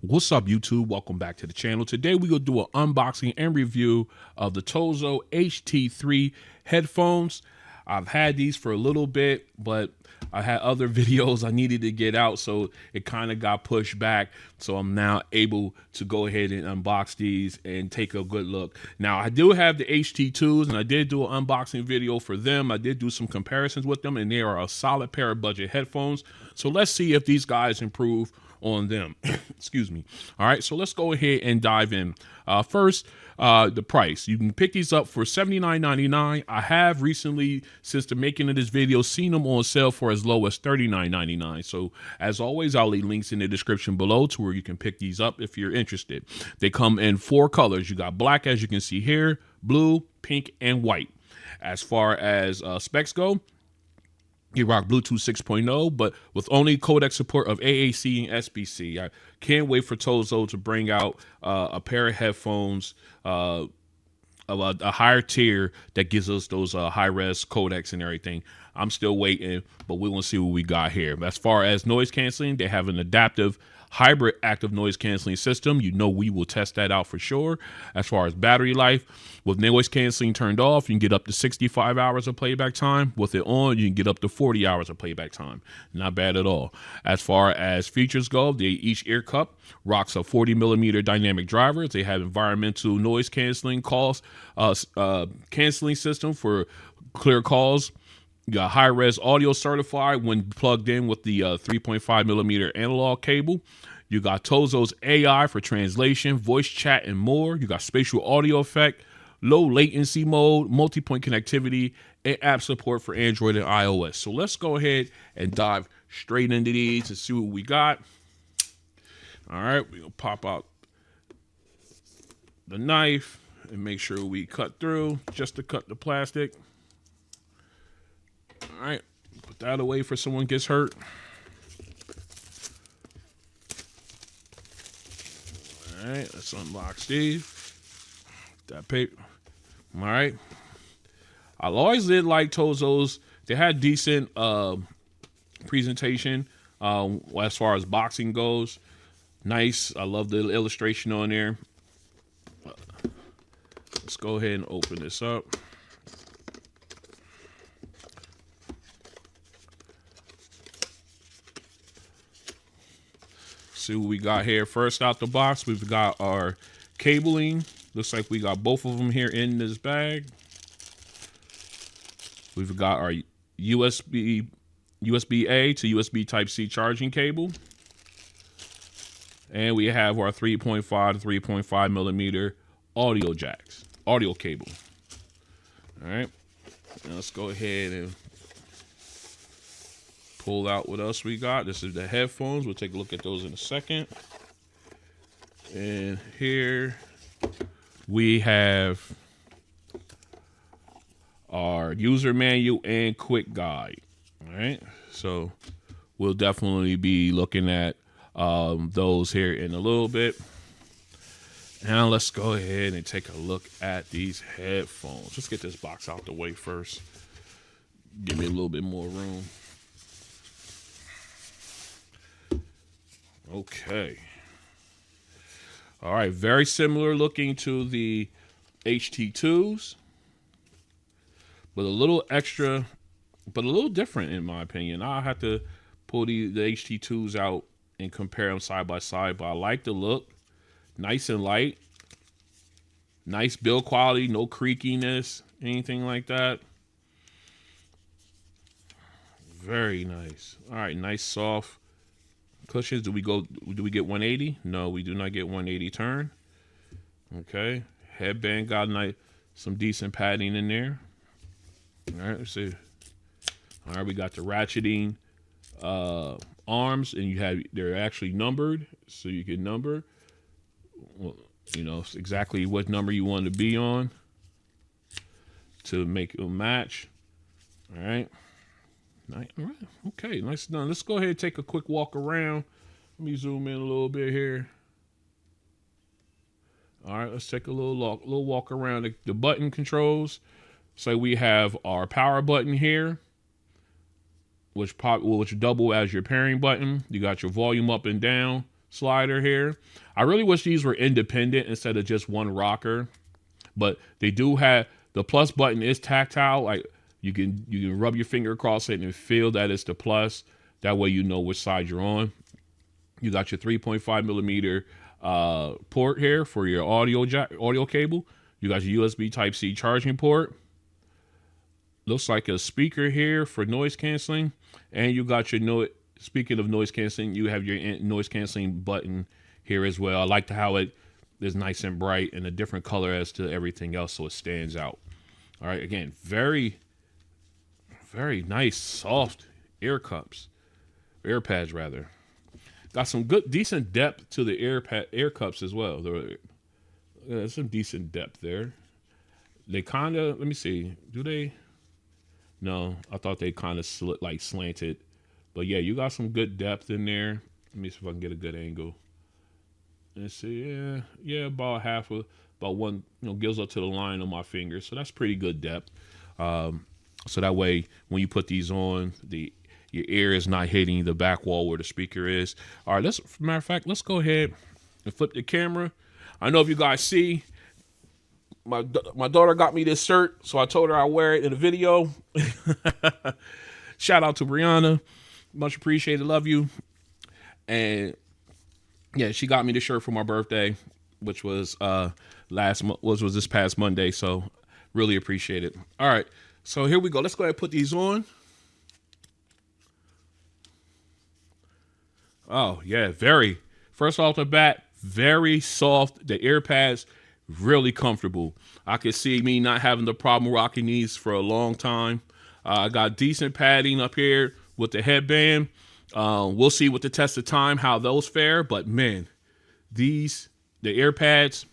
What's up, YouTube? Welcome back to the channel. Today we will do an unboxing and review of the TOZO HT3 headphones. I've had these for a little bit, but I had other videos I needed to get out, so it kind of got pushed back. So I'm now able to go ahead and unbox these and take a good look. Now, I do have the HT2s, and I did do an unboxing video for them. I did do some comparisons with them, and they are a solid pair of budget headphones. So let's see if these guys improve on them. Excuse me. All right, so let's go ahead and dive in. First, the price. You can pick these up for $79.99. I have recently, since the making of this video, seen them on sale for as low as $39.99. So as always, I'll leave links in the description below to where you can pick these up if you're interested. They come in 4 colors. You got black, as you can see here, blue, pink, and white. As far as specs go, you rock Bluetooth 6.0, but with only codec support of AAC and SBC. I can't wait for TOZO to bring out a pair of headphones of a higher tier that gives us those high-res codecs and everything. I'm still waiting, but we're going to see what we got here. As far as noise canceling, they have an adaptive hybrid active noise canceling system. You know, we will test that out for sure. As far as battery life, with noise canceling turned off, you can get up to 65 hours of playback time. With it on, you can get up to 40 hours of playback time. Not bad at all. As far as features go, each ear cup rocks a 40mm dynamic driver. They have environmental noise canceling canceling system for clear calls. You got high-res audio certified when plugged in with the 3.5mm analog cable. You got TOZO's AI for translation, voice chat, and more. You got spatial audio effect, low latency mode, multi-point connectivity, and app support for Android and iOS. So let's go ahead and dive straight into these and see what we got. All right, we're going to pop out the knife and make sure we cut through just to cut the plastic. All right, put that away for someone gets hurt. All right, let's unbox these. That paper. All right. I always did like TOZO's. They had decent presentation as far as boxing goes. Nice. I love the illustration on there. Let's go ahead and open this up. See what we got here. First out the box, we've got our cabling. Looks like we got both of them here in this bag. We've got our USB-A to USB Type-C charging cable. And we have our 3.5 to 3.5mm audio cable. All right, now let's go ahead and pull out what else we got. This is the headphones. We'll take a look at those in a second. And here we have our user manual and quick guide. All right, so we'll definitely be looking at those here in a little bit. Now let's go ahead and take a look at these headphones. Let's get this box out the way first. Give me a little bit more room. Okay. All right, very similar looking to the HT2s, but a little extra, but a little different in my opinion. I'll have to pull the HT2s out and compare them side by side, but I like the look. Nice and light. Nice build quality, no creakiness, anything like that. Very nice. All right, nice soft cushions. Do we get 180? No, we do not get 180 turn. Okay. Headband got some decent padding in there. All right, let's see. All right, we got the ratcheting arms, and they're actually numbered, so you can number. Well, you know exactly what number you want to be on to make it match. All right. All right. Okay, nice done. Let's go ahead and take a quick walk around. Let me zoom in a little bit here. All right, let's take a little walk around the button controls. So we have our power button here, which double as your pairing button. You got your volume up and down. slider here. I really wish these were independent instead of just one rocker, but they do have the plus button is tactile. Like you can rub your finger across it and feel that it's the plus. That way you know which side you're on. You got your 3.5 millimeter port here for your audio cable. You got your USB Type-C charging port. Looks like a speaker here for noise canceling, and you got your speaking of noise canceling, you have your noise canceling button here as well. I like how it is nice and bright and a different color as to everything else, so it stands out. All right, again, very, very nice, soft ear pads rather. Got some decent depth to the ear cups as well. There's some decent depth there. They kind of, let me see, do they? No, I thought they kind of slanted. But yeah, you got some good depth in there. Let me see if I can get a good angle. Let's see, yeah, about one, gives up to the line on my finger. So that's pretty good depth. So that way, when you put these on, your ear is not hitting the back wall where the speaker is. All right, matter of fact, let's go ahead and flip the camera. I know if you guys see, my daughter got me this shirt, so I told her I'll wear it in the video. Shout out to Brianna. Much appreciated. Love you. And yeah, she got me the shirt for my birthday, which was this past Monday. So really appreciate it. All right. So here we go. Let's go ahead and put these on. Oh, yeah. First off the bat, very soft. The ear pads, really comfortable. I could see me not having the problem rocking these for a long time. I got decent padding up here with the headband. We'll see with the test of time how those fare. But man, the ear pads,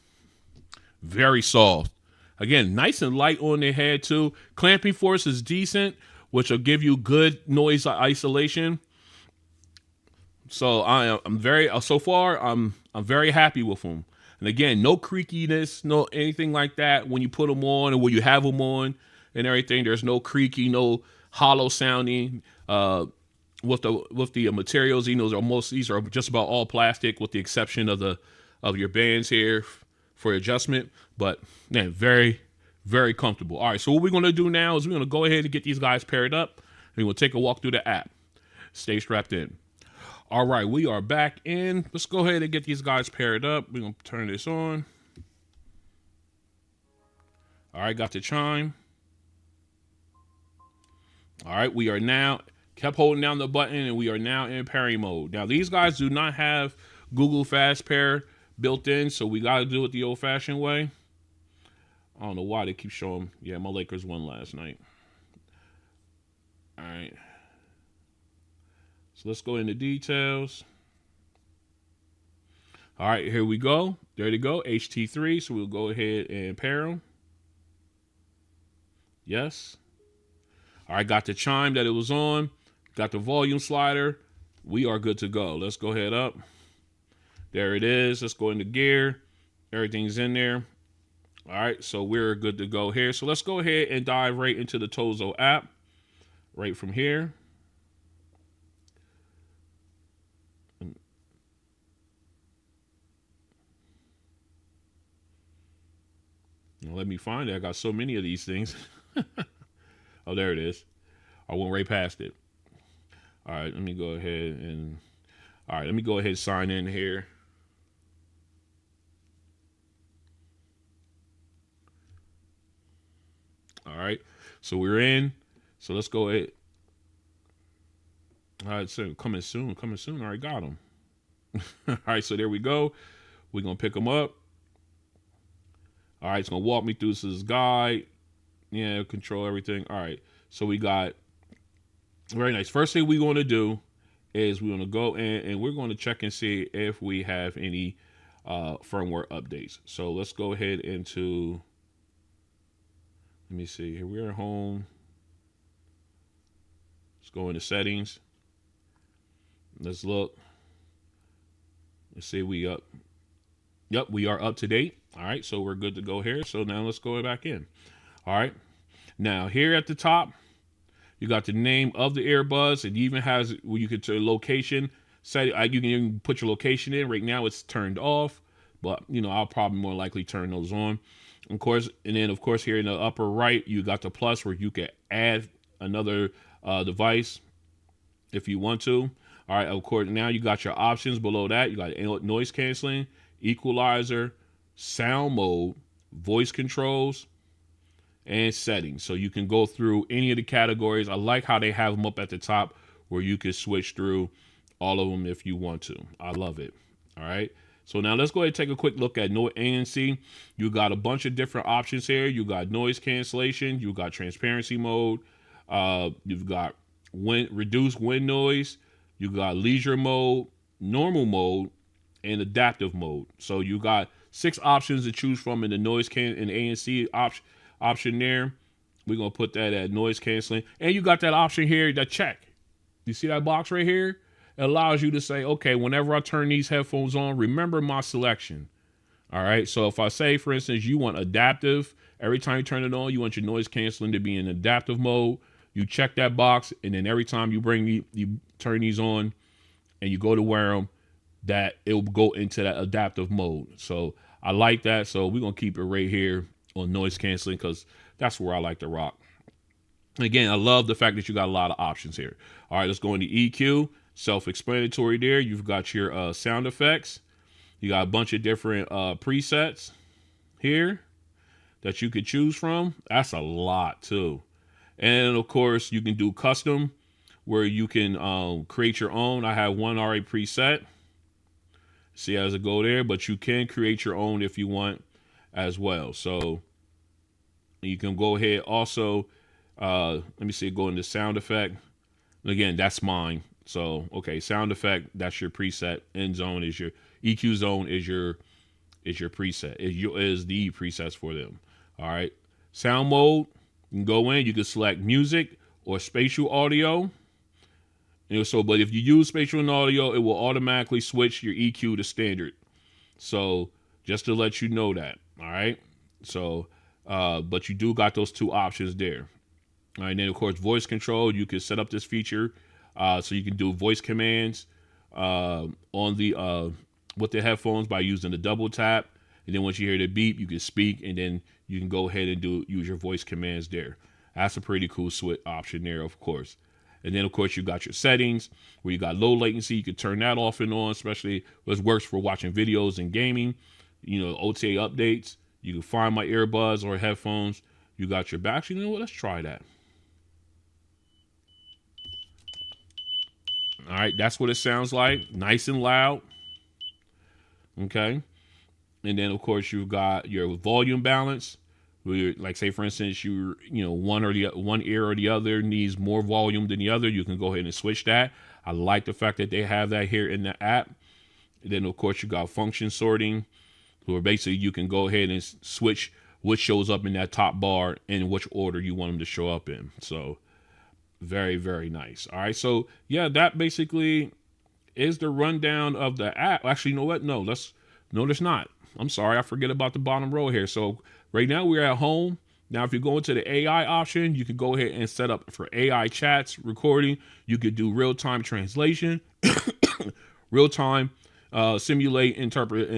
very soft. Again, nice and light on the head too. Clamping force is decent, which will give you good noise isolation. So I'm very happy with them. And again, no creakiness, no anything like that when you put them on or when you have them on and everything. There's no creaky, no hollow sounding. With the materials, these are just about all plastic, with the exception of your bands here for adjustment. But man, very, very comfortable. All right, so what we're gonna do now is we're gonna go ahead and get these guys paired up, and we'll take a walk through the app. Stay strapped in. All right, we are back in. Let's go ahead and get these guys paired up. We're gonna turn this on. All right, got the chime. All right, we are now kept holding down the button, and we are now in pairing mode. Now, these guys do not have Google Fast Pair built in, so we got to do it the old-fashioned way. I don't know why they keep showing. Yeah, my Lakers won last night. All right. So let's go into details. All right, here we go. There they go, HT3. So we'll go ahead and pair them. Yes. All right, got the chime that it was on. Got the volume slider. We are good to go. Let's go ahead up. There it is. Let's go into gear. Everything's in there. All right, so we're good to go here. So let's go ahead and dive right into the TOZO app right from here. Now, let me find it. I got so many of these things. Oh, there it is. I went right past it. All right, let me go ahead and sign in here. All right, so we're in. So let's go ahead. All right, so coming soon. All right, got them. All right, so there we go. We're going to pick them up. All right, it's going to walk me through this guide. Yeah, control everything. All right, so we got, very nice. First thing we're going to do is we're going to go in and we're going to check and see if we have any firmware updates. So let's go ahead into, let me see, here we are home. Let's go into settings. Let's look. Let's see, we up. Yep, we are up to date. All right, so we're good to go here. So now let's go back in. All right, now here at the top, you got the name of the earbuds. It even has where you can turn location. set you can even put your location in. Right now it's turned off, but I'll probably more likely turn those on. Of course, and then of course here in the upper right, you got the plus where you can add another device if you want to. All right, of course, now you got your options below that. You got noise canceling, equalizer, sound mode, voice controls, and settings. So you can go through any of the categories. I like how they have them up at the top where you can switch through all of them if you want to. I love it. All right. So now let's go ahead and take a quick look at ANC. You got a bunch of different options here. You got noise cancellation. You got transparency mode. You've got reduced wind noise. You got leisure mode, normal mode, and adaptive mode. So you got 6 options to choose from in the noise in ANC option there. We're going to put that at noise canceling. And you got that option here, that check. You see that box right here? It allows you to say, okay, whenever I turn these headphones on, remember my selection. All right. So if I say, for instance, you want adaptive, every time you turn it on, you want your noise canceling to be in adaptive mode. You check that box, and then every time you turn these on and you go to wear them, that it will go into that adaptive mode. So I like that. So we're going to keep it right here on noise canceling because that's where I like to rock. Again, I love the fact that you got a lot of options here. All right, let's go into EQ. Self-explanatory there. You've got your sound effects. You got a bunch of different presets here that you could choose from. That's a lot too. And of course, you can do custom where you can create your own. I have one already preset. See as it go there, but you can create your own if you want as well. So you can go ahead also. Let me see, go into sound effect. Again, that's mine. So, okay, sound effect, that's your preset. End zone is your EQ zone is your preset. Is the presets for them. All right. Sound mode, you can go in, you can select music or spatial audio. But if you use spatial and audio, it will automatically switch your EQ to standard. So just to let you know that. All right. So, but you do got those 2 options there. All right. And then of course, voice control, you can set up this feature. So you can do voice commands on the with the headphones by using the double tap. And then once you hear the beep, you can speak, and then you can go ahead and use your voice commands there. That's a pretty cool switch option there, of course. And then, of course, you got your settings where you got low latency. You can turn that off and on, especially what works for watching videos and gaming. OTA updates. You can find my earbuds or headphones. You got your back. You know what? Let's try that. All right, that's what it sounds like. Nice and loud. Okay. And then, of course, you've got your volume balance. Where, like, say, for instance, one ear or the other needs more volume than the other. You can go ahead and switch that. I like the fact that they have that here in the app. And then, of course, you got function sorting, where basically you can go ahead and switch what shows up in that top bar and which order you want them to show up in. So very, very nice. All right. So, yeah, that basically is the rundown of the app. Actually, you know what? No, there's not. I'm sorry. I forget about the bottom row here. So right now we're at home. Now, if you go into the AI option, you can go ahead and set up for AI chats, recording. You could do real-time translation, real-time simulate, interpret,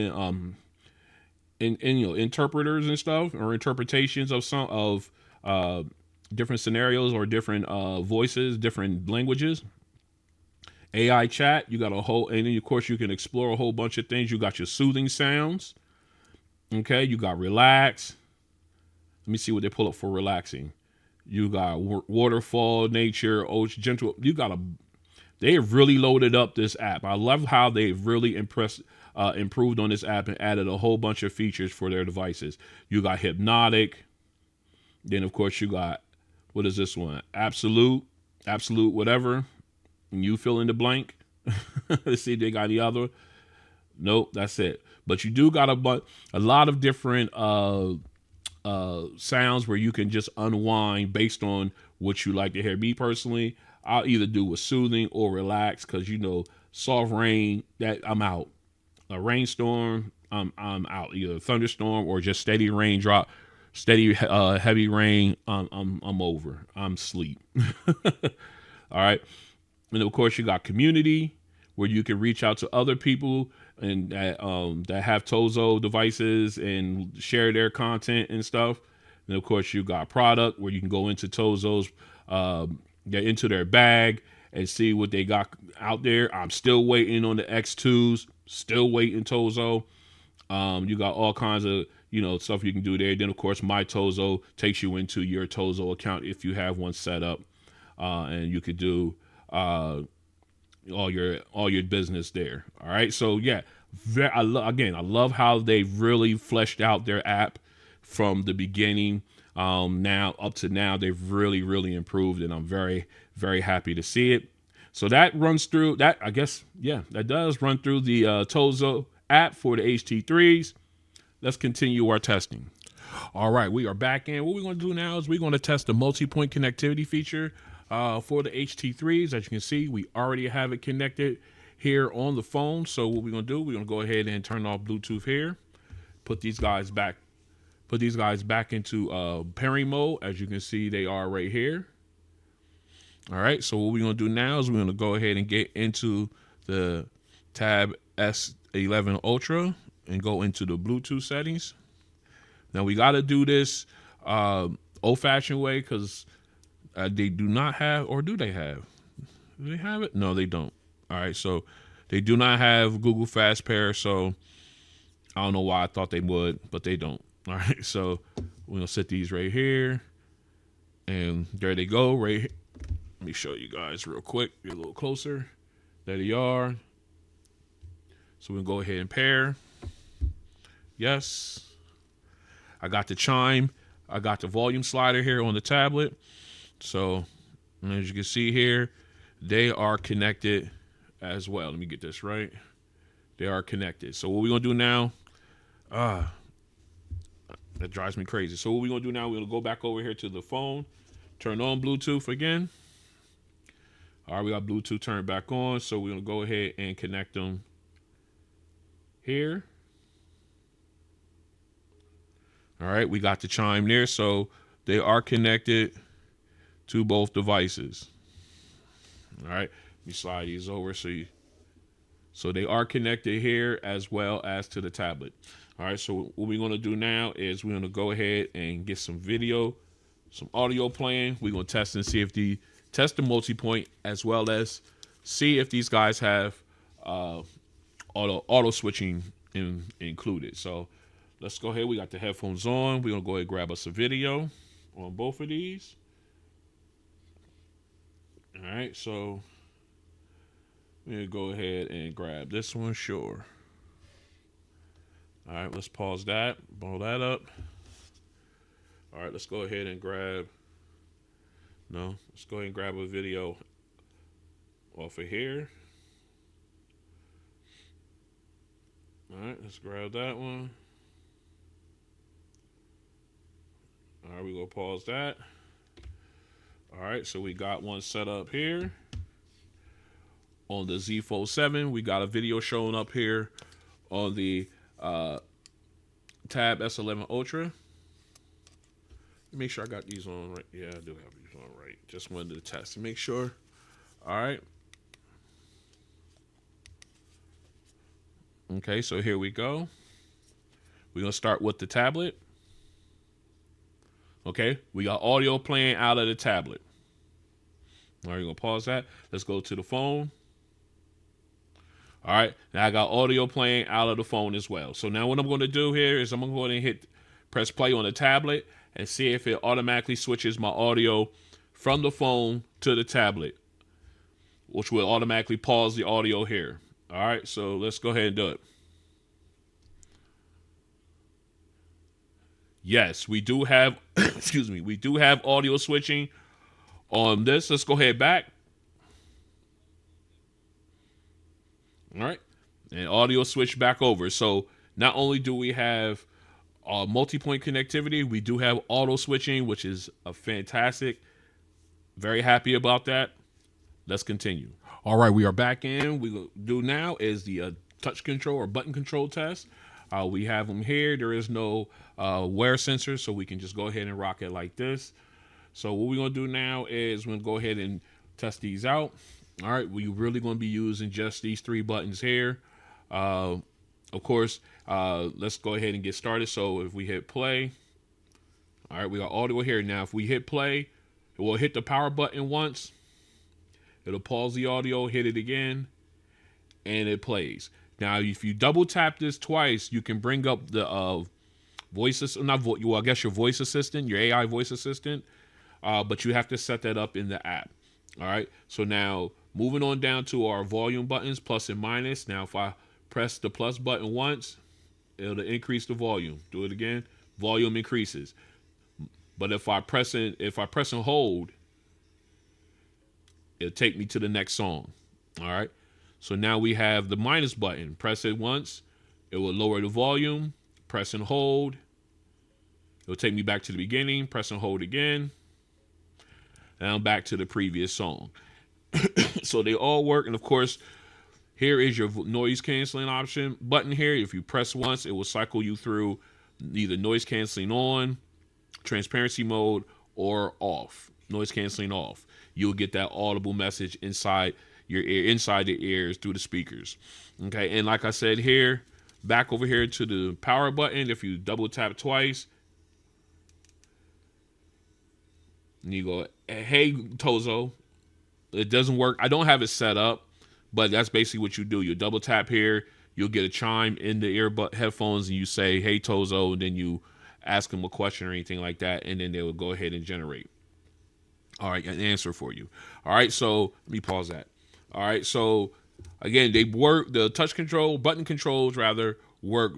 interpreters and stuff, or interpretations of some of different scenarios or different voices, different languages. AI chat, you got a whole, and then of course you can explore a whole bunch of things. You got your soothing sounds. Okay, you got relax. Let me see what they pull up for relaxing. You got waterfall, nature, ocean, gentle. They have really loaded up this app. I love how they've really improved on this app and added a whole bunch of features for their devices. You got hypnotic. Then of course you got, what is this one? Absolute whatever. And you fill in the blank. Let's see if they got any other. Nope, that's it. But you do got a lot of different sounds where you can just unwind based on what you like to hear. Me personally, I'll either do with soothing or relax, because soft rain, that I'm out. A rainstorm, I'm out. Either thunderstorm or just steady raindrop, steady heavy rain. I'm over. I'm asleep. All right. And of course, you got community, where you can reach out to other people and that have TOZO devices and share their content and stuff. And of course, you got product where you can go into TOZO's, get into their bag and see what they got out there. I'm still waiting on the X2s, still waiting TOZO. You got all kinds of, stuff you can do there. Then of course, my TOZO takes you into your TOZO account if you have one set up, and you could do all your business there. All right. So yeah, I love how they really fleshed out their app from the beginning. Now up to now, they've really improved, and I'm very, very happy to see it. So that runs through that. I guess, yeah, that does run through the TOZO app for the HT3s. Let's continue our testing. All right, we are back in. What we're going to do now is we're going to test the multi-point connectivity feature for the HT3s. As you can see, we already have it connected here on the phone. So what we're going to do, we're going to go ahead and turn off Bluetooth here. Put these guys back into pairing mode. As you can see, they are right here. All right, so what we're going to do now is we're going to go ahead and get into the Tab S11 Ultra and go into the Bluetooth settings. Now we got to do this old-fashioned way because they do not have, or do they have? Do they have it? No, they don't. All right, so they do not have Google Fast Pair, so I don't know why I thought they would, but they don't. All right, so we're going to set these right here, and there they go right here. Let me show you guys real quick. Get a little closer. There they are. So we'll go ahead and pair. Yes. I got the chime. I got the volume slider here on the tablet. So as you can see here, they are connected as well. Let me get this right. They are connected. So what we're going to do now, that drives me crazy. So what we're going to do now, we're going to go back over here to the phone, turn on Bluetooth again. All right, we got Bluetooth turned back on. So we're going to go ahead and connect them here. All right, we got the chime there. So they are connected to both devices. All right, let me slide these over so they are connected here as well as to the tablet. All right, so what we're going to do now is we're going to go ahead and get some video, some audio playing. We're going to test and see if test the multi-point, as well as see if these guys have auto switching included. So let's go ahead. We got the headphones on. We're going to go ahead and grab us a video on both of these. All right, so we're going to go ahead and grab this one, sure. All right, let's pause that, blow that up. All right, let's go ahead and grab a video off of here. All right, let's grab that one. All right, we're going to pause that. All right, so we got one set up here. On the Z Fold 7, we got a video showing up here on the Tab S11 Ultra. Make sure I got these on right. Yeah, I do have these on right. Just wanted to test to make sure. All right. Okay, so here we go. We're going to start with the tablet. Okay, we got audio playing out of the tablet. All right, we're going to pause that. Let's go to the phone. All right, now I got audio playing out of the phone as well. So now what I'm going to do here is I'm going to go ahead and press play on the tablet and see if it automatically switches my audio from the phone to the tablet, which will automatically pause the audio here. All right, so let's go ahead and do it. Yes, we do have, excuse me, we do have audio switching on this. Let's go ahead back. All right, and audio switch back over. So not only do we have multi-point connectivity, we do have auto switching, which is a fantastic. Very happy about that. Let's continue. All right, we are back in. What we'll do now is the touch control or button control test. We have them here. There is no wear sensor, so we can just go ahead and rock it like this. So what we're going to do now is we're going to go ahead and test these out. All right, we're really going to be using just these 3 buttons here. Of course, let's go ahead and get started. So if we hit play, all right, we got audio here. Now, if we hit play, it will hit the power button once. It'll pause the audio, hit it again, and it plays. Now, if you double tap this twice, you can bring up the I guess your voice assistant, your AI voice assistant, but you have to set that up in the app. All right. So now moving on down to our volume buttons, plus and minus. Now, if I press the plus button once, it'll increase the volume. Do it again, volume increases. But if I press and hold, it'll take me to the next song. All right. So now we have the minus button. Press it once, it will lower the volume. Press and hold, it'll take me back to the beginning. Press and hold again, and I'm back to the previous song. So they all work. And of course, here is your noise canceling option button here. If you press once, it will cycle you through either noise canceling on, transparency mode, or off. Noise canceling off. You'll get that audible message inside your ear, inside the ears through the speakers. Okay, and like I said here, back over here to the power button. If you double tap twice, and you go, hey, Tozo. It doesn't work. I don't have it set up, but that's basically what you do. You double tap here, you'll get a chime in the earbud headphones, and you say, hey, Tozo, and then you ask them a question or anything like that, and then they will go ahead and generate, all right, an answer for you. All right, so let me pause that. All right, so again, they work, the touch control, button controls rather, work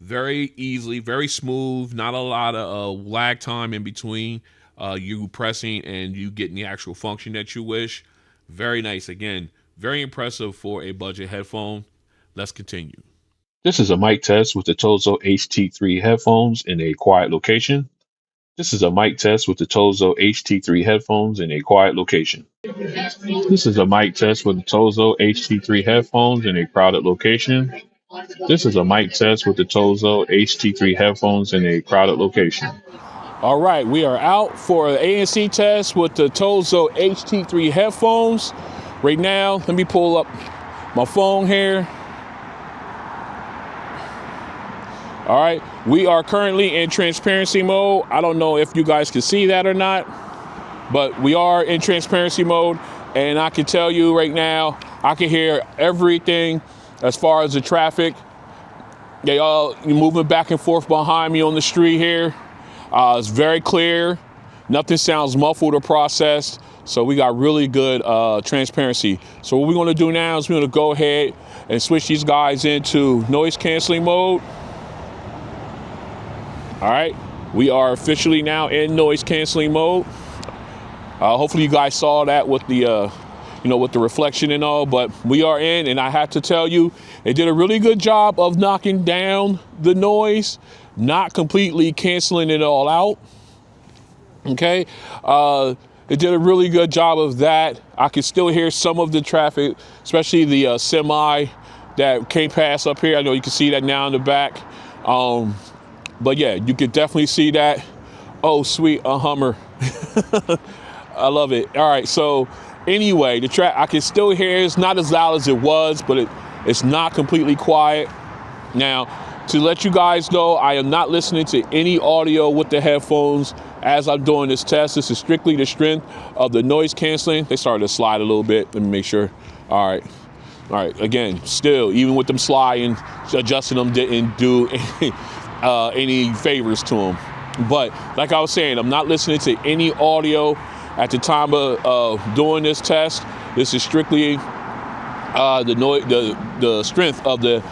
very easily, very smooth, not a lot of lag time in between you pressing and you getting the actual function that you wish. Very nice. Again, very impressive for a budget headphone. Let's continue. This is a mic test with the TOZO HT3 headphones in a quiet location. This is a mic test with the TOZO HT3 headphones in a quiet location. This is a mic test with the TOZO HT3 headphones in a crowded location. This is a mic test with the TOZO HT3 headphones in a crowded location. All right, we are out for an ANC test with the TOZO HT3 headphones. Right now, let me pull up my phone here. All right, we are currently in transparency mode. I don't know if you guys can see that or not, but we are in transparency mode, and I can tell you right now, I can hear everything as far as the traffic. They all moving back and forth behind me on the street here. It's very clear. Nothing sounds muffled or processed. So we got really good transparency. So what we're going to do now is we're going to go ahead and switch these guys into noise canceling mode. All right, we are officially now in noise canceling mode. Hopefully you guys saw that with the with the reflection and all, but we are in, and I have to tell you, they did a really good job of knocking down the noise, not completely canceling it all out. Okay, they did a really good job of that. I can still hear some of the traffic, especially the semi that came past up here. I know you can see that now in the back. But yeah, you could definitely see that. Oh, sweet, a Hummer. I love it. All right, so anyway, the track I can still hear. It's not as loud as it was, but it's not completely quiet. Now, to let you guys know, I am not listening to any audio with the headphones as I'm doing this test. This is strictly the strength of the noise canceling. They started to slide a little bit. Let me make sure. All right. Again, still, even with them sliding, adjusting them didn't do any favors to them. But like I was saying, I'm not listening to any audio at the time of doing this test. This is strictly the strength of the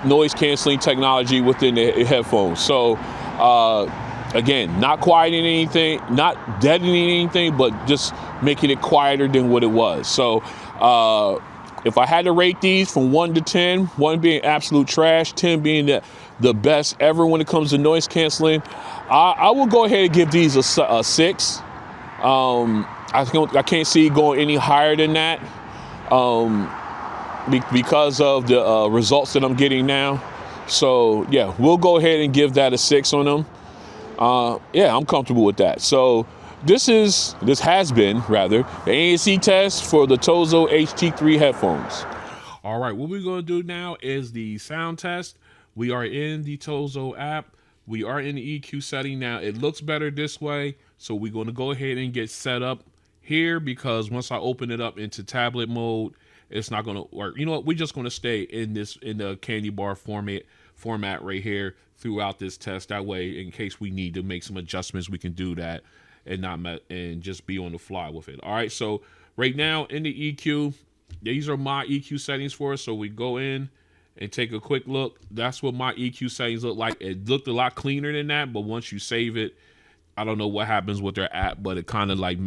noise canceling technology within the headphones. So again, not quieting anything, not deadening anything, but just making it quieter than what it was. So if I had to rate these from 1 to 10, 1 being absolute trash, 10 being the best ever when it comes to noise canceling, I will go ahead and give these a 6. I can't see going any higher than that because of the results that I'm getting now. So yeah, we'll go ahead and give that a 6 on them. Yeah, I'm comfortable with that. So this has been rather the ANC test for the TOZO HT3 headphones. All right, what we're going to do now is the sound test. We are in the TOZO app. We are in the EQ setting now. It looks better this way, so we're going to go ahead and get set up here, because once I open it up into tablet mode, it's not going to work. You know what? We're just going to stay in the candy bar format right here throughout this test. That way, in case we need to make some adjustments, we can do that and just be on the fly with it. All right. So right now in the EQ, these are my EQ settings for us. So we go in and take a quick look. That's what my EQ settings look like. It looked a lot cleaner than that, but once you save it, I don't know what happens with their app, but it kind of like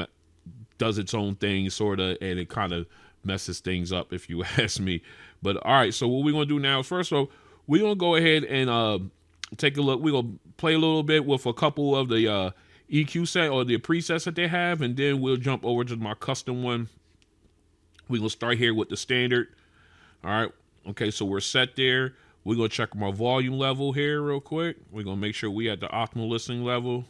does its own thing, sort of, and it kind of messes things up, if you ask me. But all right, so what we're gonna do now is, first of all, we're gonna go ahead and take a look. We're gonna play a little bit with a couple of the EQ set or the presets that they have, and then we'll jump over to my custom one. We're gonna start here with the standard. All right, okay, so we're set there. We're gonna check my volume level here real quick. We're gonna make sure we at the optimal listening level.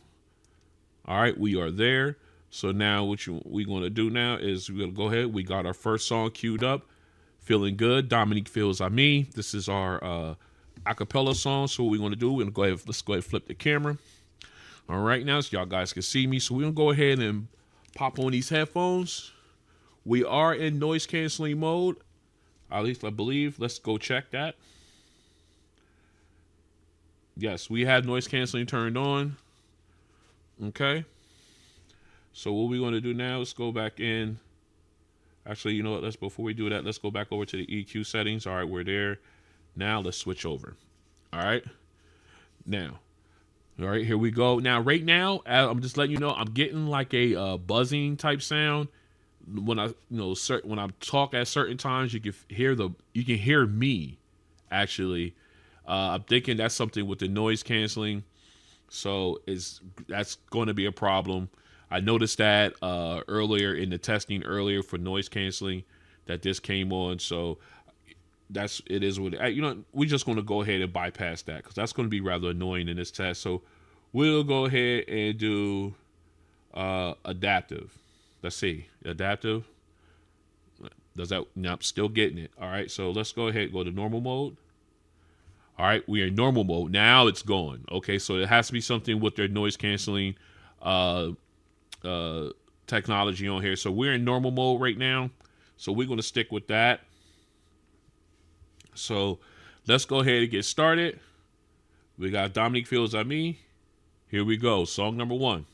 All right, we are there. So now what we're going to do now is we're going to go ahead. We got our first song queued up. Feeling Good, Dominique Feels I Me. This is our acapella song. So what we're going to do, we're going to go ahead, let's go ahead and flip the camera. All right, now so y'all guys can see me. So we're going to go ahead and pop on these headphones. We are in noise canceling mode, at least I believe. Let's go check that. Yes, we have noise canceling turned on. Okay. So what we're going to do now is go back in. Actually, you know what? Before we do that, let's go back over to the EQ settings. All right, we're there. Now let's switch over. All right. Now, all right, here we go. Now, right now, I'm just letting you know, I'm getting like a buzzing type sound. When I, when I talk at certain times, you can hear me. Actually, I'm thinking that's something with the noise canceling. So that's going to be a problem. I noticed that earlier in the testing for noise canceling that this came on. So it is what we're just going to go ahead and bypass that, because that's going to be rather annoying in this test. So we'll go ahead and do adaptive. Let's see, adaptive. Does that? No, I'm still getting it. All right, so let's go ahead and go to normal mode. All right, we are in normal mode now. It's going. Okay, so it has to be something with their noise canceling technology on here. So we're in normal mode right now, so we're going to stick with that. So let's go ahead and get started. We got Dominique Feels I Me. Here we go, song number 1.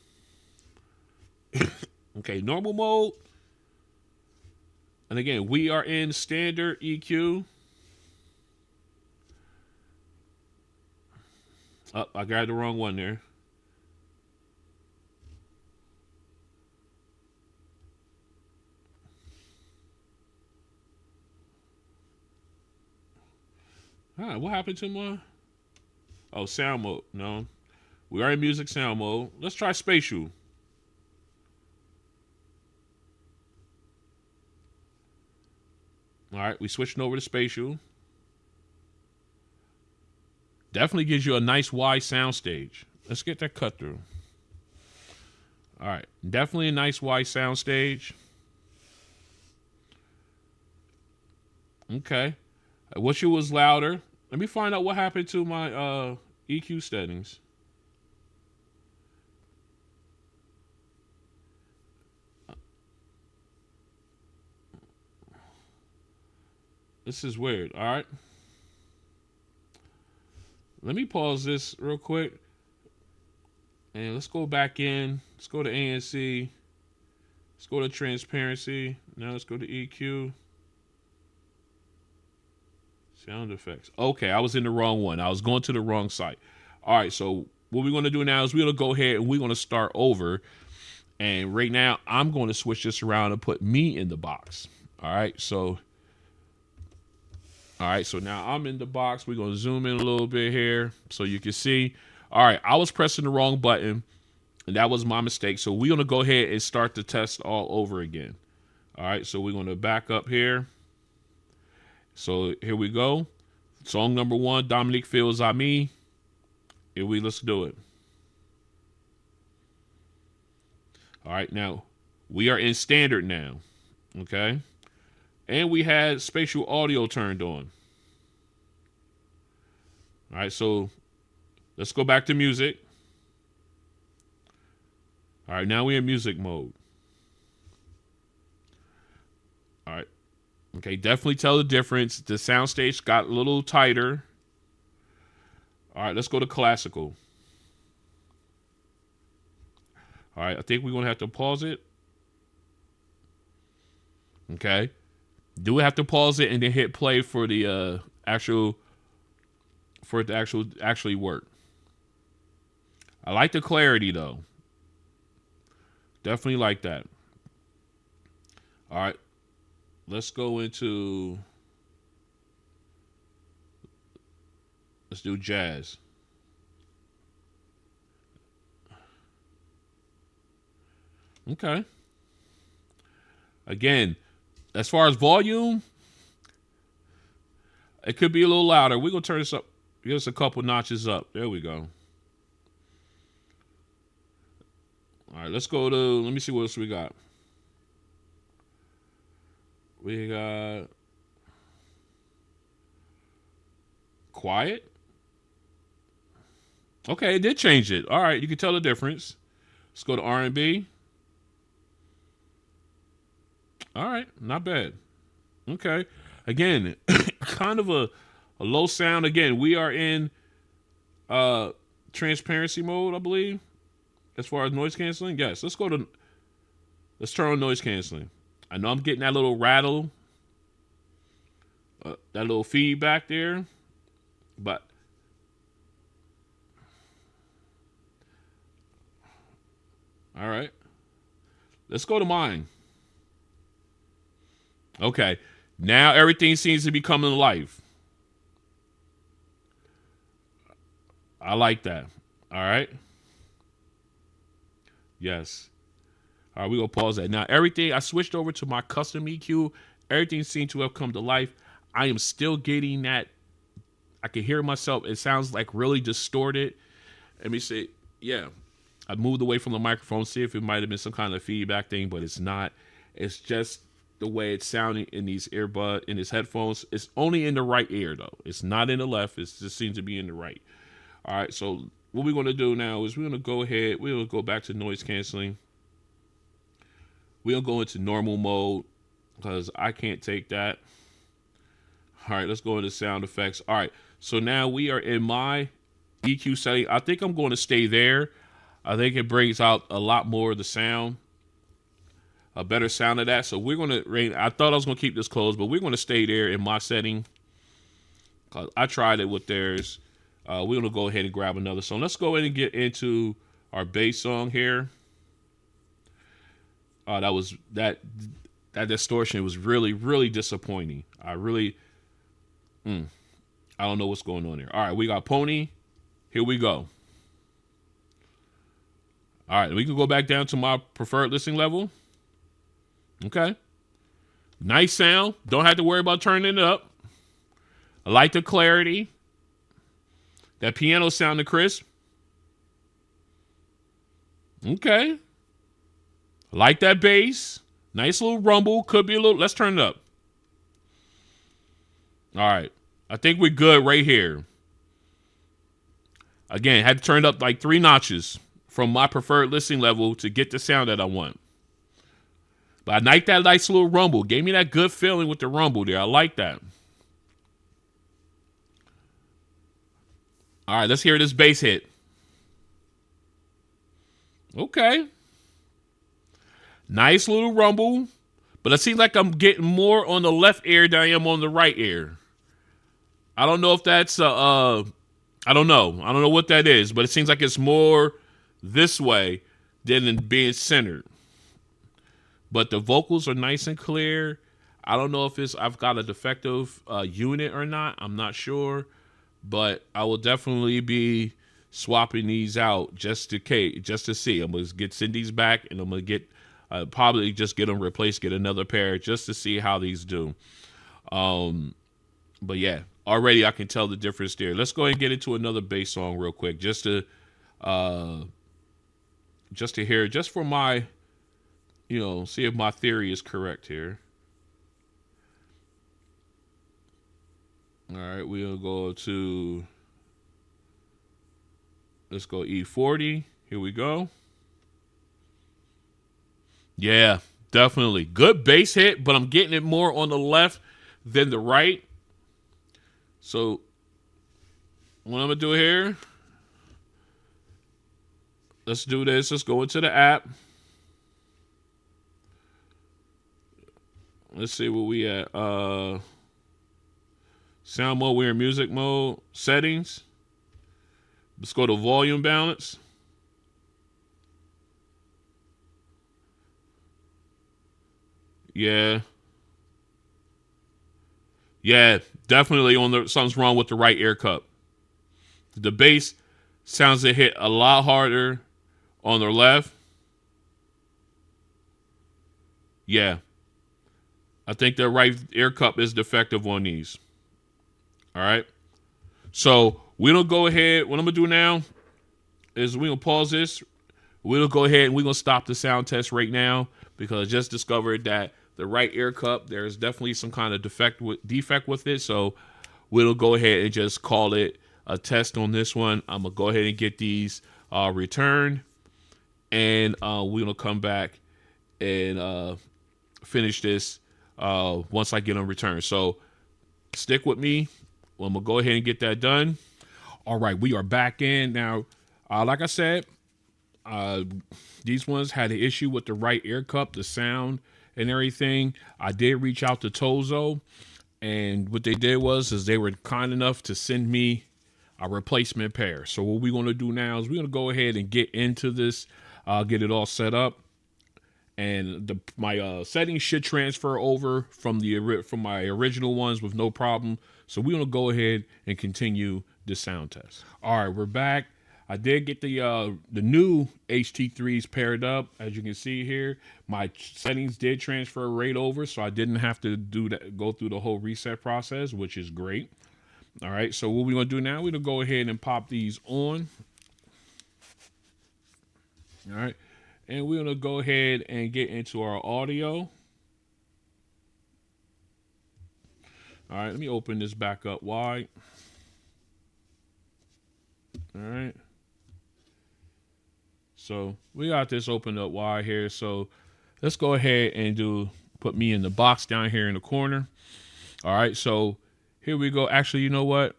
Okay, normal mode, and again we are in standard EQ. Oh, I got the wrong one there. What happened to my... Oh, sound mode. No. We are in music sound mode. Let's try spatial. All right, we switching over to spatial. Definitely gives you a nice wide sound stage. Let's get that cut through. All right, definitely a nice wide sound stage. Okay. I wish it was louder. Let me find out what happened to my EQ settings. This is weird. All right. Let me pause this real quick. And let's go back in. Let's go to ANC. Let's go to transparency. Now let's go to EQ. Sound effects. Okay, I was in the wrong one. I was going to the wrong site. All right, so what we're going to do now is we're going to go ahead and we're going to start over. And right now, I'm going to switch this around and put me in the box. All right, so now I'm in the box. We're going to zoom in a little bit here so you can see. All right, I was pressing the wrong button, and that was my mistake. So we're going to go ahead and start the test all over again. All right, so we're going to back up here. So here we go. Song number 1, Dominique Feels I Me. Let's do it. All right, now we are in standard now. Okay. And we had spatial audio turned on. All right, so let's go back to music. All right, now we're in music mode. All right. Okay, definitely tell the difference. The soundstage got a little tighter. All right, let's go to classical. All right, I think we're going to have to pause it. Okay. Do we have to pause it and then hit play for the for it to actually work? I like the clarity though. Definitely like that. All right. Let's go into, let's do jazz. Okay. Again, as far as volume, it could be a little louder. We're going to turn this up, give us a couple notches up. There we go. All right, let's go to, let me see what else we got. We got quiet. Okay, it did change it. All right, you can tell the difference. Let's go to R&B. All right, not bad. Okay. Again, kind of a low sound. Again, we are in transparency mode, I believe. As far as noise canceling, yes. Let's turn on noise canceling. I know I'm getting that little rattle, that little feedback there, but all right. Let's go to mine. Okay. Now everything seems to be coming to life. I like that. All right. Yes. All right, we're going to pause that. Now, everything, I switched over to my custom EQ. Everything seemed to have come to life. I am still getting that. I can hear myself. It sounds like really distorted. Let me see. Yeah. I moved away from the microphone, see if it might have been some kind of feedback thing, but it's not. It's just the way it's sounding in these in these headphones. It's only in the right ear, though. It's not in the left. It just seems to be in the right. All right, so what we're going to do now is we're going to go ahead. We're going to go back to noise canceling. We'll go into normal mode because I can't take that. All right, let's go into sound effects. All right, so now we are in my EQ setting. I think I'm going to stay there. I think it brings out a lot more of the sound, a better sound of that. So we're going to, I thought I was going to keep this closed, but we're going to stay there in my setting because I tried it with theirs. We're going to go ahead and grab another song. Let's go ahead and get into our bass song here. That distortion was really, really disappointing. I don't know what's going on there. All right, we got Pony. Here we go. All right, we can go back down to my preferred listening level. Okay. Nice sound. Don't have to worry about turning it up. I like the clarity. That piano sounded crisp. Okay. I like that bass. Nice little rumble. Could be a little. Let's turn it up. All right. I think we're good right here. Again, had to turn it up like 3 notches from my preferred listening level to get the sound that I want. But I like that nice little rumble. Gave me that good feeling with the rumble there. I like that. All right, let's hear this bass hit. Okay. Nice little rumble. But it seems like I'm getting more on the left ear than I am on the right ear. I don't know if that's I don't know. I don't know what that is, but it seems like it's more this way than in being centered. But the vocals are nice and clear. I don't know if I've got a defective unit or not. I'm not sure. But I will definitely be swapping these out just to see. I'm going to send these back, and I'm going to get probably just get them replaced, get another pair just to see how these do. But yeah, already I can tell the difference there. Let's go ahead and get into another bass song real quick, just to hear, just for my see if my theory is correct here. All right, we'll go to, let's go E40. Here we go. Yeah, definitely. Good bass hit, but I'm getting it more on the left than the right. So what I'm going to do here, let's do this. Let's go into the app. Let's see where we at. Sound mode, we're in music mode. Settings. Let's go to volume balance. Yeah. Yeah, definitely something's wrong with the right ear cup. The bass sounds to hit a lot harder on the left. Yeah. I think the right ear cup is defective on these. All right. So we're going to go ahead. What I'm going to do now is we're going to pause this. We'll go ahead and we're going to stop the sound test right now because I just discovered that the right ear cup, there's definitely some kind of defect with it. So we'll go ahead and just call it a test on this one. I'm going to go ahead and get these returned. And we're going to come back and finish this once I get them returned. So stick with me. I'm going to go ahead and get that done. All right, we are back in. Now, like I said, these ones had an issue with the right ear cup, the sound and everything. I did reach out to TOZO, and what they did is they were kind enough to send me a replacement pair. So what we're going to do now is we're going to go ahead and get into this, get it all set up. And my settings should transfer over from my original ones with no problem. So we're gonna go ahead and continue the sound test. All right, we're back. I did get the new HT3s paired up. As you can see here, my settings did transfer right over, so I didn't have to go through the whole reset process, which is great. All right, so what we're gonna do now, we're gonna go ahead and pop these on. All right. And we're going to go ahead and get into our audio. All right, let me open this back up wide. All right. So we got this opened up wide here. So let's go ahead and put me in the box down here in the corner. All right, so here we go. Actually, you know what?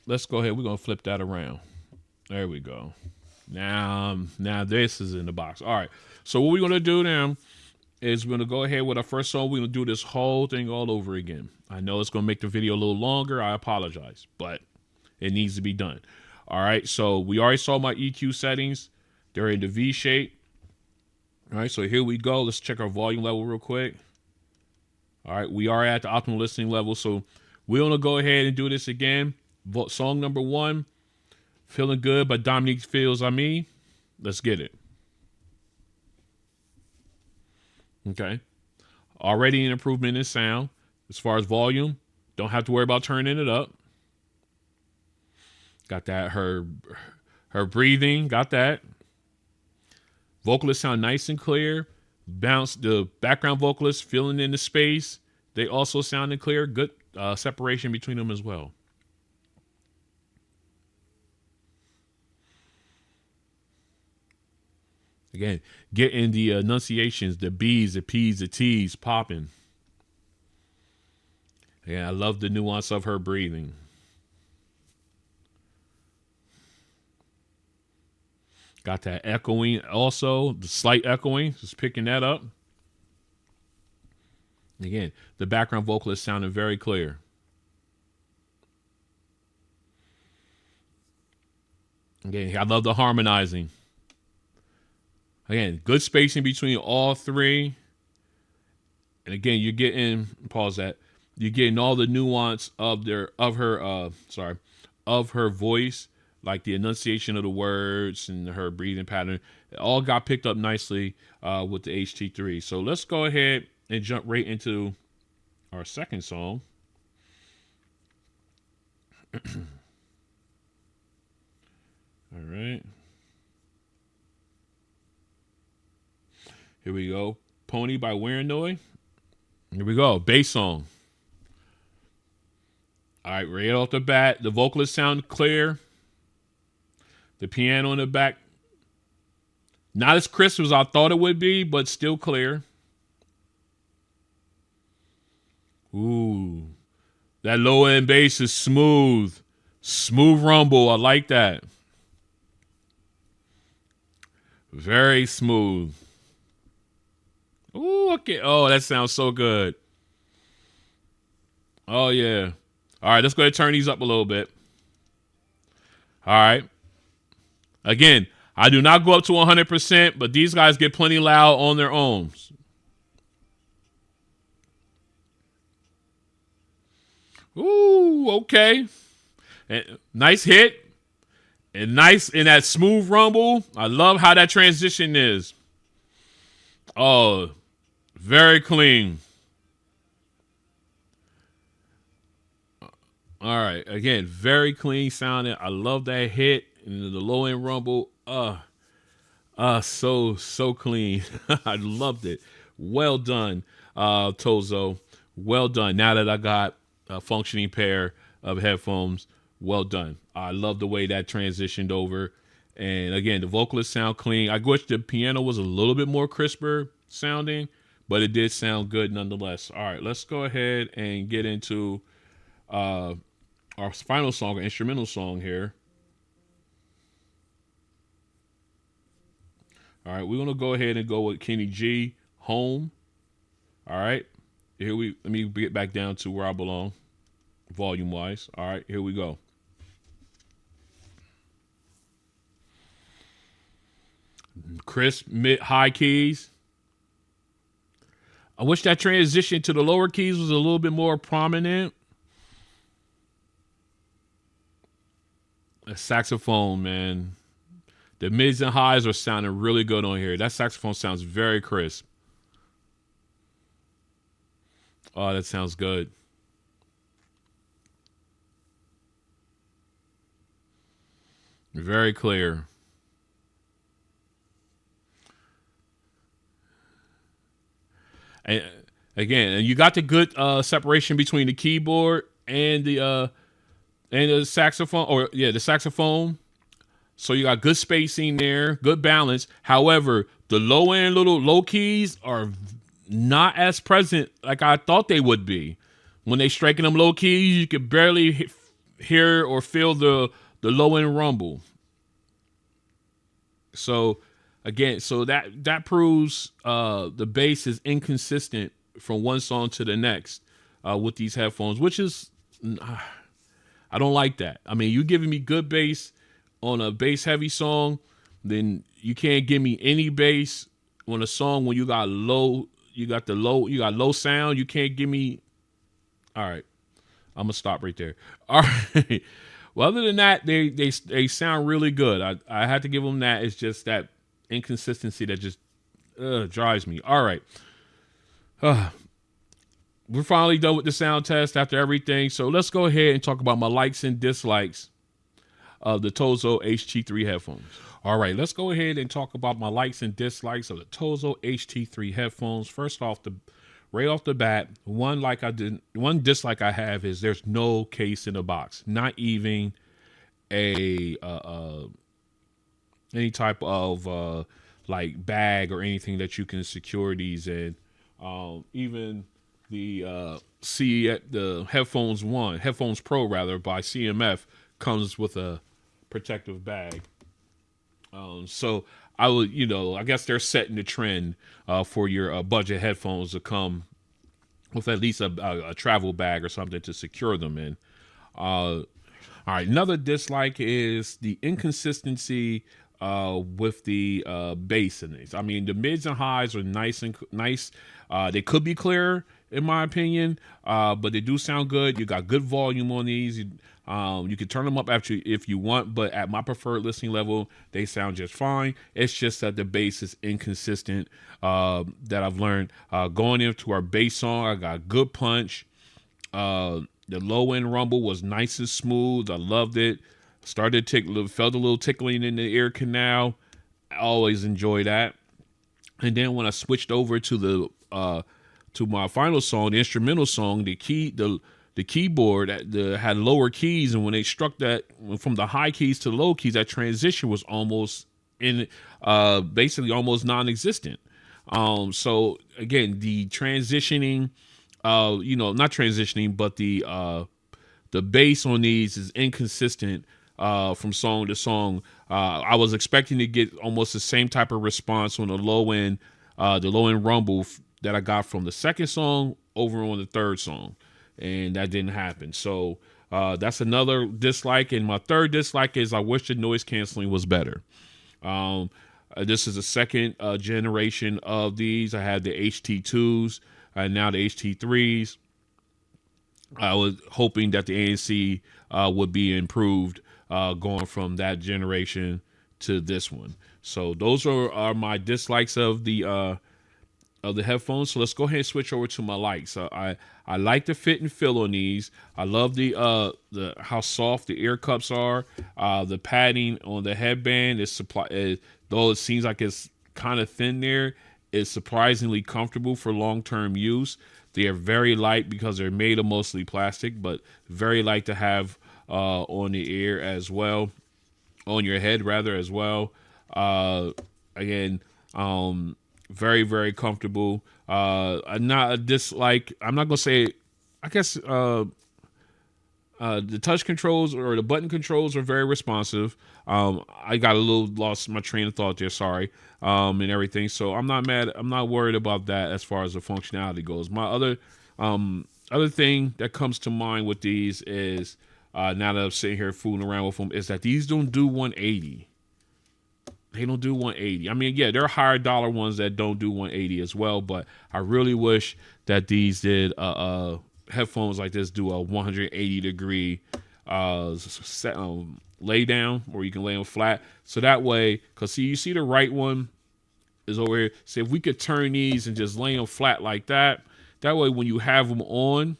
Let's go ahead. We're going to flip that around. There we go. Now this is in the box. All right. So what we're going to do now is we're going to go ahead with our first song. We're going to do this whole thing all over again. I know it's going to make the video a little longer. I apologize, but it needs to be done. All right. So we already saw my EQ settings. They're in the V shape. All right. So here we go. Let's check our volume level real quick. All right. We are at the optimal listening level. So we're going to go ahead and do this again. Song number 1. Feeling Good by Dominique Feels on Me. Let's get it. Okay. Already an improvement in sound. As far as volume, don't have to worry about turning it up. Got that. Her breathing, got that. Vocalists sound nice and clear. The background vocalists filling in the space. They also sounded clear. Good separation between them as well. Again, getting the enunciations, the B's, the P's, the T's popping. Yeah, I love the nuance of her breathing. Got that echoing also, the slight echoing, just picking that up. Again, the background vocalist sounded very clear. Again, I love the harmonizing. Again, good spacing between all three. And again, you're getting, pause that. You're getting all the nuance of her voice, like the enunciation of the words and her breathing pattern. It all got picked up nicely with the HT3. So let's go ahead and jump right into our second song. All right. Here we go. Pony by Weiranoy. Here we go. Bass song. All right, right off the bat, the vocalists sound clear. The piano in the back, not as crisp as I thought it would be, but still clear. Ooh, that low end bass is smooth. Smooth rumble. I like that. Very smooth. Ooh, okay. Oh, that sounds so good. Oh, yeah. All right, let's go ahead and turn these up a little bit. All right. Again, I do not go up to 100%, but these guys get plenty loud on their own. Ooh, okay. And nice hit. And nice in that smooth rumble. I love how that transition is. Oh, very clean. All right. Again, very clean sounding. I love that hit and the low end rumble. So clean. I loved it. Well done, Tozo. Well done. Now that I got a functioning pair of headphones, well done. I love the way that transitioned over. And again, the vocalists sound clean. I wish the piano was a little bit more crisper sounding, but it did sound good nonetheless. All right, let's go ahead and get into our final song, or instrumental song here. All right, we're gonna go ahead and go with Kenny G, Home. All right, let me get back down to where I belong, volume wise. All right, here we go. Crisp mid high keys. I wish that transition to the lower keys was a little bit more prominent. A saxophone, man. The mids and highs are sounding really good on here. That saxophone sounds very crisp. Oh, that sounds good. Very clear. And again, and you got the good separation between the keyboard and the saxophone, the saxophone. So you got good spacing there, good balance. However, the low end little low keys are not as present like I thought they would be. When they striking them low keys, you could barely hear or feel the low end rumble. So again, so that proves the bass is inconsistent from one song to the next with these headphones, which is I don't like that. I mean, you giving me good bass on a bass heavy song, then you can't give me any bass on a song when you got low sound. You can't give me. All right, I'm gonna stop right there. All right. Well, other than that, they sound really good. I had to give them that. It's just that inconsistency that just drives me. All right. We're finally done with the sound test after everything. So let's go ahead and talk about my likes and dislikes of the TOZO HT3 headphones. All right, let's go ahead and talk about my likes and dislikes of the TOZO HT3 headphones. First off, right off the bat, one dislike I have is there's no case in the box. Not even any type of like bag or anything that you can secure these in. Even the the headphones Pro rather by CMF comes with a protective bag. So I would, I guess they're setting the trend for your budget headphones to come with at least a travel bag or something to secure them in. All right, another dislike is the inconsistency with the bass in these. I mean, the mids and highs are nice. They could be clearer, in my opinion, but they do sound good. You got good volume on these. You can turn them up if you want, but at my preferred listening level, they sound just fine. It's just that the bass is inconsistent. That I've learned going into our bass song, I got good punch. The low end rumble was nice and smooth. I loved it. Felt a little tickling in the ear canal. I always enjoy that. And then when I switched over to to my final song, the instrumental song, the keyboard had lower keys, and when they struck that from the high keys to the low keys, that transition was almost basically almost non-existent. So again, the transitioning, not transitioning, but the bass on these is inconsistent from song to song. I was expecting to get almost the same type of response on the low end rumble that I got from the second song over on the third song, and that didn't happen. So that's another dislike. And my third dislike is I wish the noise canceling was better. This is the second generation of these. I had the HT2s and now the HT3s. I was hoping that the ANC would be improved going from that generation to this one. So those are my dislikes of the headphones. So let's go ahead and switch over to my likes. I like the fit and feel on these. I love the how soft the ear cups are. The padding on the headband is though it seems like it's kind of thin there, it's surprisingly comfortable for long-term use. They are very light because they're made of mostly plastic, but very light to have on the ear as well, on your head rather as well. Again, very, very comfortable. Not a dislike. I'm not gonna say. I guess the touch controls or the button controls are very responsive. I got a little lost my train of thought there. Sorry, and everything. So I'm not mad. I'm not worried about that as far as the functionality goes. My other thing that comes to mind with these is now that I'm sitting here fooling around with them is that these don't do 180. They don't do 180. I mean, yeah, there are higher dollar ones that don't do 180 as well, but I really wish that these did headphones like this do a 180 degree lay down, or you can lay them flat. So that way, because you see the right one is over here. So if we could turn these and just lay them flat like that, that way when you have them on,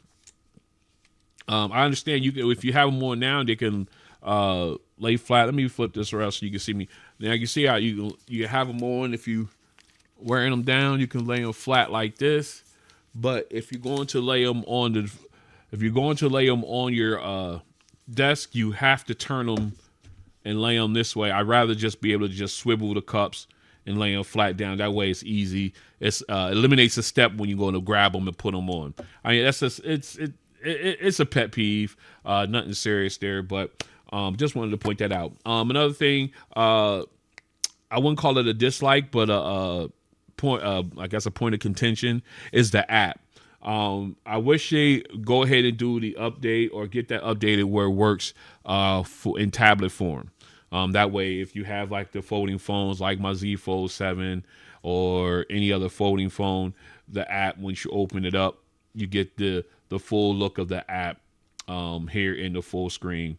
I understand if you have them on now, they can lay flat. Let me flip this around so you can see me. Now you can see how you have them on. If you wearing them down, you can lay them flat like this. But if you're going to lay them on your desk, you have to turn them and lay them this way. I'd rather just be able to just swivel the cups and lay them flat down. That way it's easy. It eliminates a step when you're going to grab them and put them on. I mean, that's just it's a pet peeve. Nothing serious there, but just wanted to point that out. Another thing, I wouldn't call it a dislike, but I guess a point of contention is the app. I wish they go ahead and do the update or get that updated where it works in tablet form. That way, if you have like the folding phones like my Z Fold 7 or any other folding phone, the app, once you open it up, you get the full look of the app here in the full screen,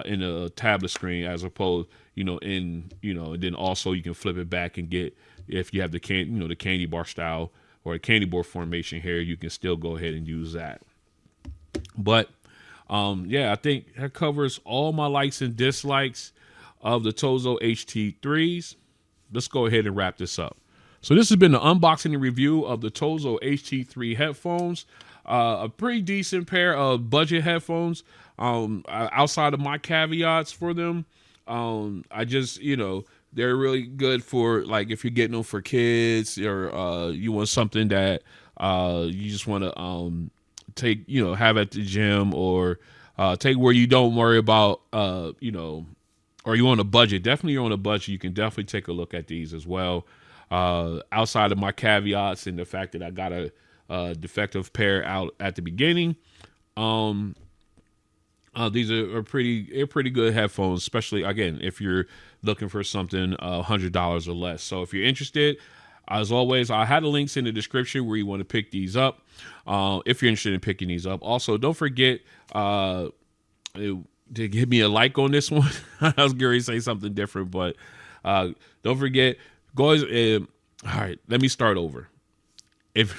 in a tablet screen, as opposed, and then also you can flip it back and get, if you have the candy bar style or a candy bar formation here, you can still go ahead and use that. But I think that covers all my likes and dislikes of the TOZO HT3s. Let's go ahead and wrap this up. So this has been the unboxing and review of the TOZO HT3 headphones. A pretty decent pair of budget headphones. Outside of my caveats for them, I just, they're really good for, like, if you're getting them for kids, or you want something that you just want to take, have at the gym, or take where you don't worry about, or you're on a budget. Definitely you're on a budget. You can definitely take a look at these as well. Outside of my caveats and the fact that I got a defective pair out at the beginning, these are pretty good headphones, especially, again, if you're looking for something $100 or less. So if you're interested, as always, I had the links in the description where you want to pick these up, if you're interested in picking these up. Also, don't forget to give me a like on this one. I was going to say something different, but don't forget, guys. All right, let me start over. If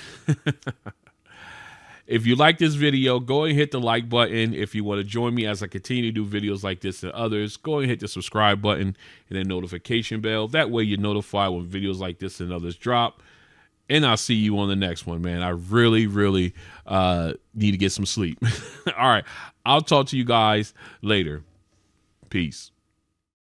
If you like this video, go and hit the like button. If you want to join me as I continue to do videos like this and others, go and hit the subscribe button and the notification bell. That way you're notified when videos like this and others drop. And I'll see you on the next one, man. I really, really need to get some sleep. All right. I'll talk to you guys later. Peace.